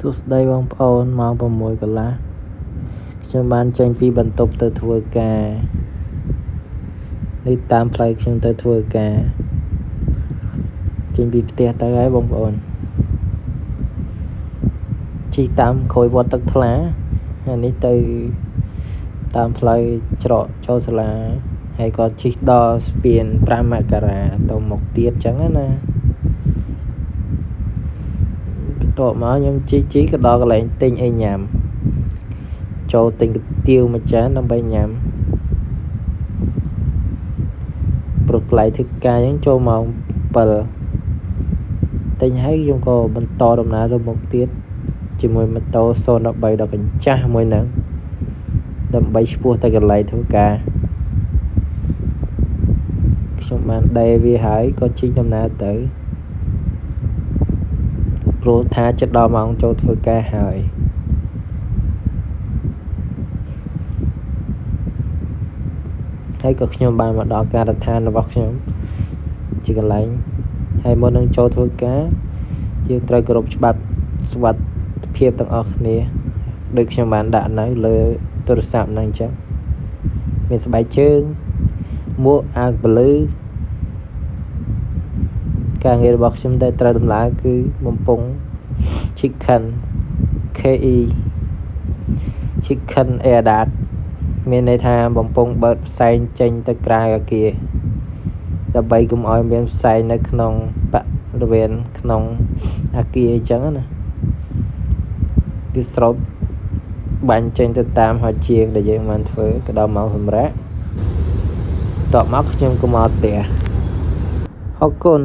សួស្តីបងប្អូនម៉ោង 6 កន្លះខ្ញុំបានចេញពីបន្ទប់ទៅធ្វើការនេះតាមផ្លូវខ្ញុំទៅធ្វើការចេញពីផ្ទះទៅហើយបងប្អូនជិះតាមក្រួយវត្តទឹកថ្លាហើយនេះទៅតាមផ្លូវច្រកចូលសាលាហើយក៏ជិះដល់ស្ពាន5មករាទៅមុខទៀតចឹងណាបន្ទាប់មកខ្ញុំជិះក៏ដល់កន្លែងទិញអីញ៉ាំចូលទិញគុយទាវមួយចានដើម្បីញ៉ាំព្រោះកន្លែងធ្វើការយើងចូលម៉ោង 7ទិញហើយខ្ញុំក៏បន្តដំណើរទៅមុខទៀតជាមួយម៉ូតូ013ដល់កញ្ចាស់មួយហ្នឹងដើម្បីឆ្ពោះទៅកន្លែងធ្វើការខ្ញុំបានដេរវាហើយក៏ជិះដំណើរទៅព្រោះថាចិត្តដល់ម៉ោងចូលធ្វើការហើយក៏ខ្ញុំបានមកដល់ការដ្ឋានរបស់ខ្ញុំជាកន្លែងហើយមុននឹងចូលធ្វើការយើងត្រូវគោរពច្បាប់សុវត្ថិភាពទាំងអស់គ្នាដូចខ្ញុំបានដាក់នៅលើទូរស័ព្ទហ្នឹងអញ្ចឹងមានស្បែកជើងមួកអាវពលឺការងាររបស់ខ្ញុំដែលត្រូវដំឡើងគឺបំពង់ Chicken KE Chicken Air Duct មានន័យថាបំពង់បើកផ្សែងចេញទៅក្រៅអាគារដើម្បីកុំឲ្យមានផ្សែងនៅក្នុងបរិវេណក្នុងអាគារអញ្ចឹងណាវាស្រោបបាញ់ចេញទៅតាមហោជាងដែលយើងបានធ្វើក៏ដល់ម៉ោងសម្រាប់តបមកខ្ញុំក៏មកផ្ទះអរគុណ